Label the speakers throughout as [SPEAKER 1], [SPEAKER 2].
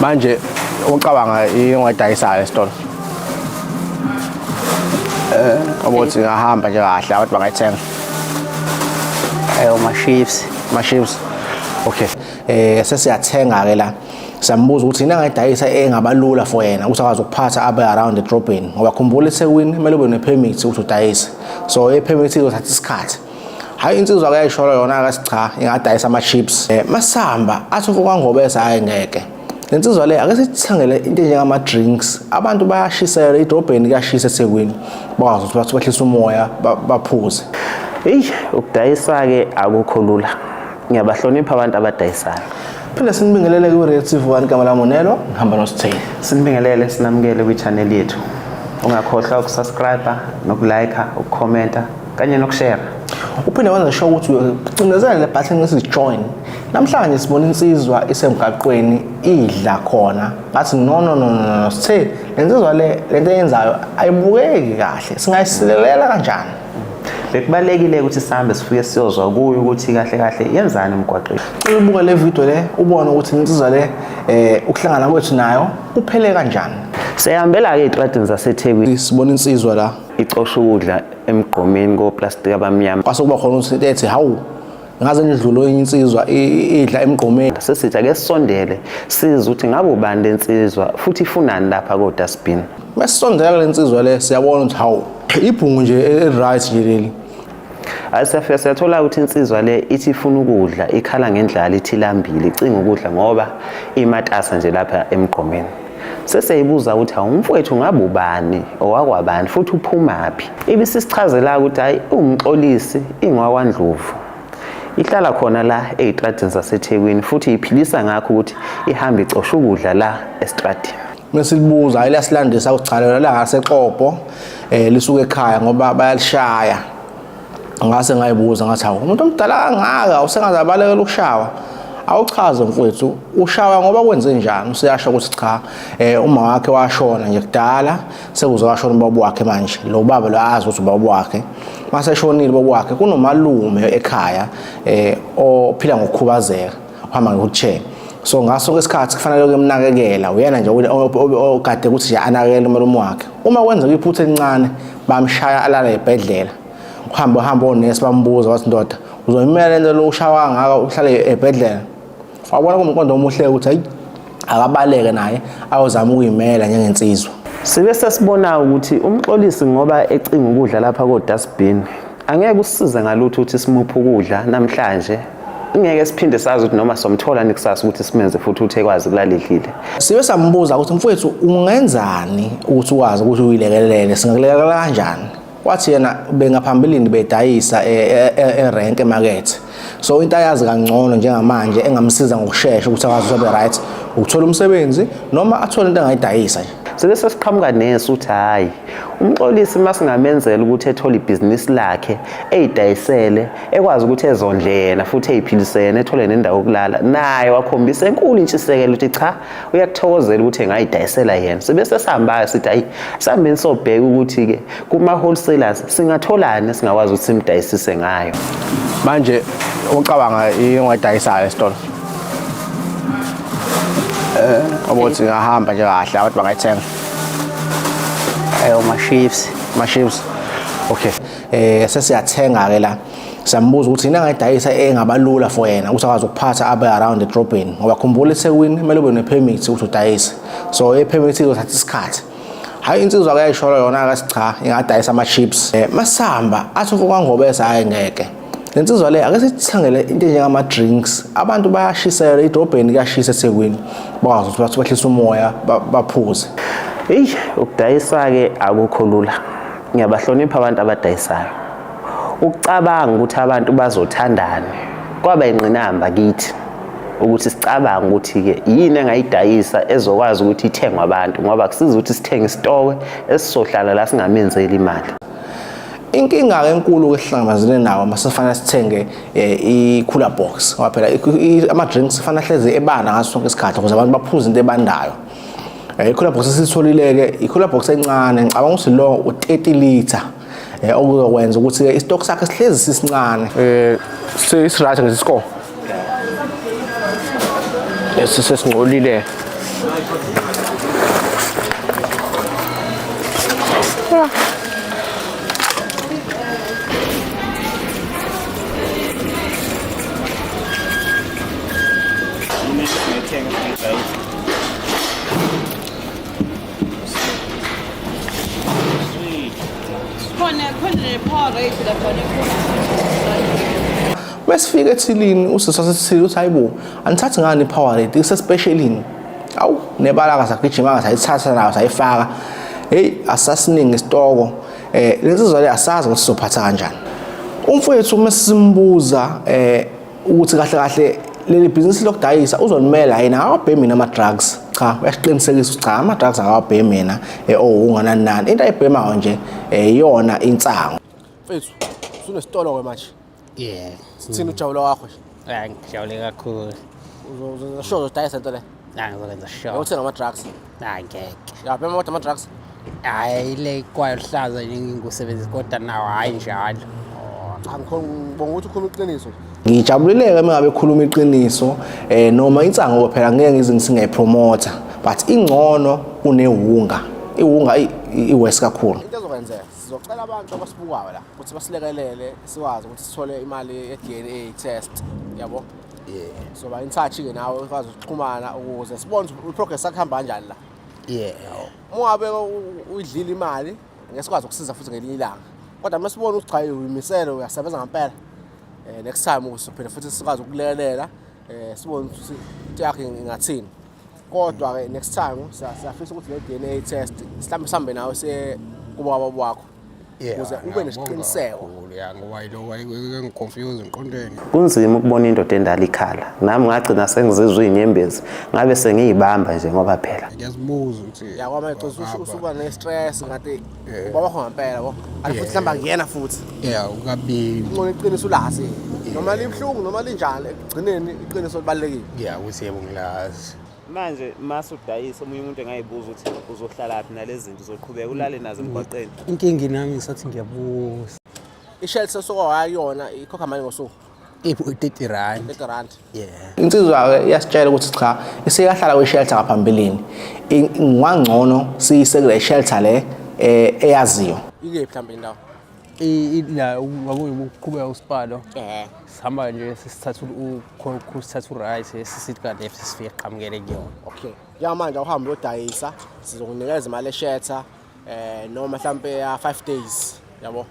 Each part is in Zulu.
[SPEAKER 1] manje ucabanga ingwadayisayo esitolo ukuthi ngahamba nje kahle abantu bangayithenga ma-chips okay sesiyathenga ke la sambuza ukuthi yini angayidayisa engabalula for yena ukuthi akwazi ukuphatha abe around edrobheni ngoba khumbula eThekwini kumele ube ne-permit ukuthi udayise so i-permit izothatha isikhathi hayi insizwa akayisholo yona akasicha ingadayisa ama-chips masihamba athi uFukangobese hayi ngeke le nsizwa le ake sithangele into njengama-drinks abantu bayashisela idrobheni kuyashisa eThekwini bakwazi ukuthi bahlise umoya baphuze
[SPEAKER 2] ukudayisa-ke akukho lula ngiyabahlonipha abantu abadayisayo
[SPEAKER 1] phela sinibingelele kwi-Relative One Kamala Monelo ngihamba noSitheni
[SPEAKER 2] sinibingelele sinamukele kwi-channel yethu ungakhohlwa ukusubscribe nokulike ukukhomenta kanye nokushare
[SPEAKER 1] uphinde wenza sure ukuthi ucindezela le button esithi join namhlanje sibona insizwa isemgaqweni idla khona ngathi no Sitheni le nsizwa le lento eyenzayo ayibukeki kahle singayisilelela kanjani
[SPEAKER 2] bekubalekile ukuthi sihambe sifike siyozwa kuyo ukuthi kahle kahle yenzani emgwaqweni
[SPEAKER 1] cela ubuke le video le ubone ukuthi insizwa le ukuhlangana kwethu nayo kuphele kanjani
[SPEAKER 2] siyahambela-ke ey'tradini zaseThekwini
[SPEAKER 1] sibona insizwa la
[SPEAKER 2] icosha ukudla emgqomeni koplastic abamnyama
[SPEAKER 1] kwase kuba khona ukuthi ethi hawu ngaze ngidlule enye insizwa idla emgqomeni
[SPEAKER 2] sesithi ake sisondele sizwe ukuthi ngabe ubani le nsizwa futhi ifunani lapha kodustbin
[SPEAKER 1] mesisondela le nsizwa le siyabona ukuthi hawu ibhungu nje right nje leli
[SPEAKER 2] asifika siyathola ukuthi insizwa le ithi ifuna ukudla ikhala ngendlala ithi lambile icinga ukudla ngoba imatasa nje lapha emgqomeni seseyibuza ukuthi awumfowethu ngabe ubani owakwabani futhi uphumaphi ibisisichazela ukuthi hayi umxolisi ingwakwaNdlovu ihlala khona la ey'tradini zaseThekwini futhi iphilisa ngakho ukuthi ihambe icosha ukudla la esitradini
[SPEAKER 1] mesilibuza hayi lasilandisa ukuthi cha lona la ngaseXhobo lisuke ekhaya ngoba bayalishaya ngase ngayibuza ngathi hawu umuntu omdala kangaka usengazabalekela ukushawa awuchaze mfowethu ushawa ngoba kwenze njani usiyasho ukuthi cha uma wakhe washona nje kudala sekuzowashona ubaba wakhe manje lo baba lo azi ukuthi ubaba wakhe mase shonile ubaba wakhe kunomalume ekhaya ophila ngokukhubazeka uhamba ngokuthe so ngaso kwesikhathi kufanele ukemnakekela uyena nje okade ukuthi nje anakekele umalume wakhe uma kwenza iphutha elincane bamshaya alala ebhedlela uhamba onesi bambuza wathi ndoda uzoyimela lento lo ushawa ngaka uhlala ebhedlela wabona kumqondo omuhle ukuthi hayi akabaleke naye awuzama ukuyimela njengensizwa
[SPEAKER 2] sibe sesibona ukuthi umxolisi ngoba ecinga ukudla lapha kodustbin angeke usisize ngalutho ukuthi simuphe ukudla namhlanje ngeke siphinde sazi ukuthi noma somthola nikusasa ukuthi simenze futhi uthe kwazi kulalidlile
[SPEAKER 1] sibe sambuza ukuthi mfowethu ungenzani ukuthi ukwazi ukuthi uyilekelele singakulekelela kanjani wathi yena bengaphambilini bedayisa erenke emakethe so into ayazi kangcono njengamanje engamsiza ngokusheshsha ukuthi akwazi ube right ukuthola umsebenzi noma athole into engayidayisa nje
[SPEAKER 2] sibese siqhamuka nesu uthi hayi umxolisi masingamenzela ukuthi ethole ibhizinisi lakhe eyidayisele ekwazi ukuthi ezondle yena futhi eyiphilisene ethole nendawo yokulala naye wakhombisa enkulu intshisekelo ukuthi cha uyakuthokozela ukuthi engayidayisela yena sibese sihamba sithi hayi sihambeni sobheka ukuthi ke kuma wholesalers singatholani singakwazi ukuthi simdayisise ngayo
[SPEAKER 1] manje ucabanga ingwadayisayo esitolo ukuthi ngahamba nje kahle abantu bangayithenga ma-chips okay sesiyathenga ke la sambuza ukuthi yini angayidayisa engabalula for yena ukuthi akwazi ukuphatha abe around edrobheni ngoba khumbula eThekwini kumele ube ne-permit ukuthi udayise so i-permit izothatha isikhathi hayi insizwa akayisholo yona akasicha ingadayisa ama-chips masihamba athi uFukangobese hayi ngeke le nsizwa le ake sithangele into njengama-drinks abantu bayashisela idrobheni kuyashisa eThekwini bakwazi ukuthi bahlise umoya baphuze
[SPEAKER 2] ukudayisa-ke akukho lula ngiyabahlonipha abantu abadayisayo ukucabanga ukuthi abantu bazothandana kwaba ingqinamba kithi ukuthi sicabanga ukuthi-ke yini engayidayisa ezokwazi ukuthi ithengwe abantu ngoba kusiza ukuthi sithenge isitoke esizohlala la singamenzeli imali
[SPEAKER 1] inkinga enkulu esihlangabezene nawo masifana sithenge i-cooler box ngoba phela ama-drinks kufanele hleze ebanda ngaso sonke isikhathi ukuze abantu baphuze into ebandayo i-cooler box esitholile-ke i-cooler box encane ngicabanga ukuthi lo u-30 litha okuzokwenza ukuthi-ke istock sakhe sihlezi sisincane sisi-right ngesiscore sesingcolile Mesifika ethilini usisi wasethilini uthi hayibo anithathi ngani i-Powerade isespecialini. Awu nebalaka sagijima sayithatha nayo sayifaka. Hey asasiningi isitoko. Lensizwa le asazi ukuthi sizophatha kanjani. Umfowethu mesimbuza ukuthi kahle kahle leli business lokudayisa uzonimela yena awabhemi nama drugs. Cha uyasiqinisekisa ukuthi cha ama drugs akawabhemi mina unganani nani. Into ayibhemayo nje iyona insango. Mfethu usunesitolo ke manje.
[SPEAKER 3] Yeah.
[SPEAKER 1] Sithini ujawulo wakho nje?
[SPEAKER 3] Hayi ngijabule kakhulu.
[SPEAKER 1] Uzosho udayisa into le.
[SPEAKER 3] Hayi ngizokwenza show.
[SPEAKER 1] Uthenga ama drugs.
[SPEAKER 3] Hayi ngeke.
[SPEAKER 1] Yabhema kodwa ama drugs.
[SPEAKER 3] Hayi le kwaluhlaza ngingusebenzisa kodwa nawo hayi njalo.
[SPEAKER 1] Ngibonga ukuthi ukhuluma iqiniso. Ngijabuleleke mengabe ekhuluma iqiniso noma insango phela ngeke ngize ngisingeyipromoter but ingcono kunewunga. Iwunga iwest kakhulu. Into ezokwenzeka sizocela abantu abasibukayo la ukuthi basilekelele sikwazi ukuthi sithole imali ye-DNA test yabo. Yeah. So ba in touch ke nawe ukwazi ukuxhumana ukuze sibone i-progress akuhamba kanjani la.
[SPEAKER 3] Yeah.
[SPEAKER 1] Ungabe uyidlila imali ngesikwazi ukusiza futhi ngelinye ilanga. Kodwa masibona ukuthi cha uyimisele uyasebenza ngempela. Next time uzophela futhi sikwazi ukulekelela sibone ukuthi into yakhe ingathini. Kodwa ke next time siyafisa ukuthi le DNA test sihambe nawe kubaba bakho. Ukuze ube nesiqiniseko.
[SPEAKER 3] Ya ngoba yilo wayengiconfuse emqondweni.
[SPEAKER 2] Kunzima ukubona indoda endala ikhala. Nami ngagcina sengizizwe inyembezi. Ngabe sengiyibamba nje ngoba phela.
[SPEAKER 3] Ngiyazibuza ukuthi
[SPEAKER 1] ya kwama usuba ne-stress ngathi ubaba wakho ngempela yabo. Futhi hlamba ngiyena futhi.
[SPEAKER 3] yeah ukabili.
[SPEAKER 1] Ngone iqiniso ulasi. Noma libhlungu noma linjani egcineni iqiniso libalekile.
[SPEAKER 3] Yeah ukuthi yebo ngilazi.
[SPEAKER 2] Manje masudayisa omunye umuntu engayibuza ukuthi uzohlala phi nalezi zinto uzoqhubeka ulale nazo emgwaqeni.
[SPEAKER 3] Inkingi nami ngisathi ngiyabuza.
[SPEAKER 1] I-shelter sokwayona ikhokha mali ngosuku.
[SPEAKER 3] 30 rand.
[SPEAKER 1] 30 rand.
[SPEAKER 3] Yeah.
[SPEAKER 1] Insizwa iyasitshela ukuthi cha isekahlala kwe-shelter ngaphambilini. Ngwangcono siyisekele i-shelter le eyaziyo. Ikephi mhlawumbe indawo?
[SPEAKER 3] La wabona ukuqhubeka usipalo. Sihamba nje sisithatha right sisithi ka left sifike qhamukele kuyona.
[SPEAKER 1] Okay. Njengamanje uhamba uyodayisa sizokunikeza imali e-shelter noma mhlawumbe ya 5 days yabo.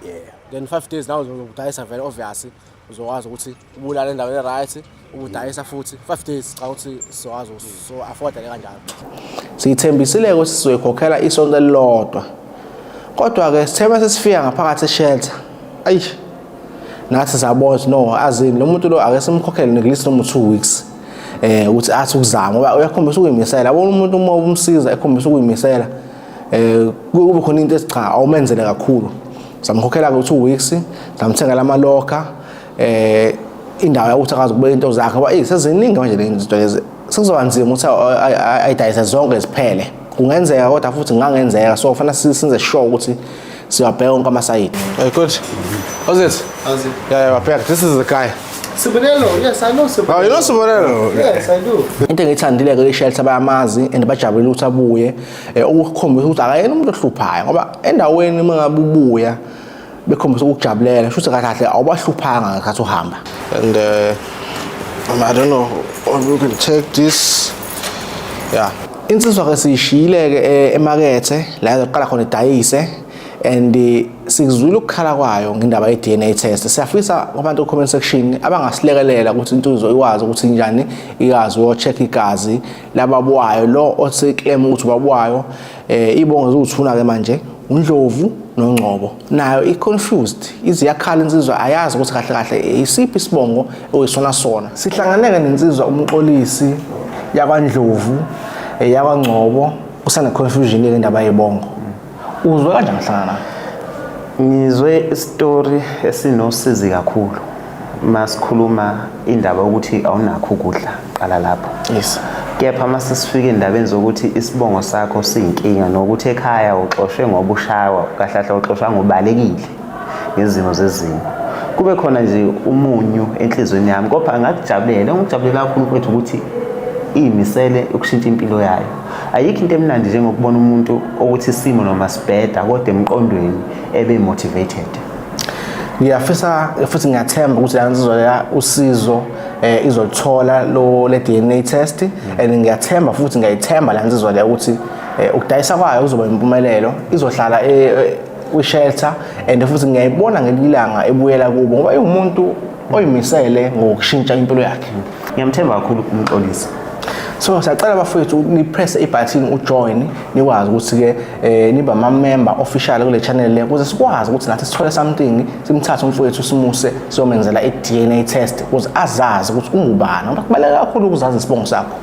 [SPEAKER 1] Yeah. Then 5 days nawe uzodayisa vele obviously uzokwazi ukuthi ubulala endaweni e-right ubudayisa futhi 5 days xa uthi sizokwazi so afford le kanjalo. Siyithembisile ukuthi sizoyikhokhela isonto elilodwa. Kodwa ke sithema sesifika ngaphakathi e-shelter. Ayish. Nathi sabona no azini lo muntu lo ake simkhokhele neglist noma 2 weeks. Ukuthi athi ukuzama ngoba uyakhombisa ukuyimisela. Yabona umuntu uma umsiza ekhombisa ukuyimisela kube khona into esicha awumenzele kakhulu. Samkhokhela ke 2 weeks, samthengela amaloka indawo yokuthi akazi ukubeka into zakhe ngoba seziningi manje le zinto lezi. Sekuzoba nzima ukuthi ayidayise zonke ziphele. Kungenzeka kodwa futhi ngangenzeka so kufanele sisenze sure ukuthi siyabheka onke amasayidi. Hey good. How's it?
[SPEAKER 4] How's it?
[SPEAKER 1] Yeah, perfect. This is the guy.
[SPEAKER 4] Sibonelo, yes, I know Sibonelo.
[SPEAKER 1] Oh, you know Sibonelo?
[SPEAKER 4] Yes, I do.
[SPEAKER 1] Into engithandile ke i-shelter bayamazi and bajabulela ukuthi abuye ukukhombisa ukuthi akayena umuntu ohluphayo ngoba endaweni mangabe ubuya bekhombisa ukujabulela futhi kahle awubahluphanga ngakhathi uhamba. And I don't know if we can take this. Yeah. Insizwa ke sishiyile ke emakethe la ezoqala khona idayise and sikuzwile ukukhala kwayo ngendaba ye-DNA test. Siyafisa abantu ku-comment section abangasilekelela ukuthi into ikwazi ukuthi njani ikazi uyo-check igazi lababwayo lo othi claim ukuthi ubabwayo ibonge zokuthuna ke manje uNdlovu noNgcobo nayo i-confused ize yakhala insizwa ayazi ukuthi kahle kahle isiphi isibongo oyisona sona. Sihlanganeke nensizwa umxolisi yakwaNdlovu yakwaNgcobo kusana confusion le ndaba yebongo. Uzwe kanjani ngihlangana nayo?
[SPEAKER 2] Ngizwe istory esinosizi kakhulu masikhuluma indaba ukuthi awunakho ukudla qala lapho.
[SPEAKER 1] Yes.
[SPEAKER 2] Kepha mase sifike endabeni zokuthi isibongo sakho siyinkinga nokuthi ekhaya uxoshwe ngoba ushawa kahlahla uxoshwa ngobalekile ngezimo zezimo. Kube khona nje umunyu enhlizweni yami kodwa ngakujabulela kakhulu kwethu ukuthi iyimisele ukushintsha impilo yayo. Ayikho into emnandi njengokubona umuntu ukuthi isimo noma sibheda kodwa emqondweni ebe motivated.
[SPEAKER 1] Ngiyafisa futhi ngiyathemba ukuthi la nsizwa leya usizo izolithola le DNA test and ngiyathemba futhi ngiyayithemba la nsizwa leya ukuthi ukudayisa kwayo kuzoba impumelelo, izohlala kwi-shelter and futhi ngiyayibona ngelilanga ebuyela kubo ngoba umuntu oyimisele ngokushintsha impilo yakhe.
[SPEAKER 2] Ngiyamthemba kakhulu umxolisi.
[SPEAKER 1] So siyacela bafowethu ni press ibutton ujoin nikwazi ukuthi ke niba ama-member official kule channel le ukuze sikwazi ukuthi nathi sithole something simthathe umfowethu simuse siyomenzela i-DNA test ukuze azazi ukuthi ungubani ngoba kubaleka kakhulu ukuzazi isibongo sakho.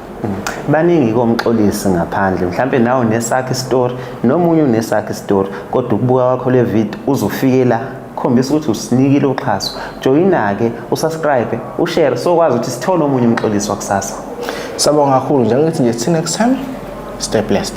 [SPEAKER 2] Baningi komxolisi ngaphandle mhlambe nawe nesakhe story nomunye unesakhe story kodwa ukubuka kwakho le video uzofike la khombisa ukuthi usinikile uxhaso. Joyina ke usubscribe ushare sokwazi ukuthi sithole omunye umxolisi wakusasa.
[SPEAKER 1] Sabonga kakhulu njengokuthi nje see next time. Stay blessed.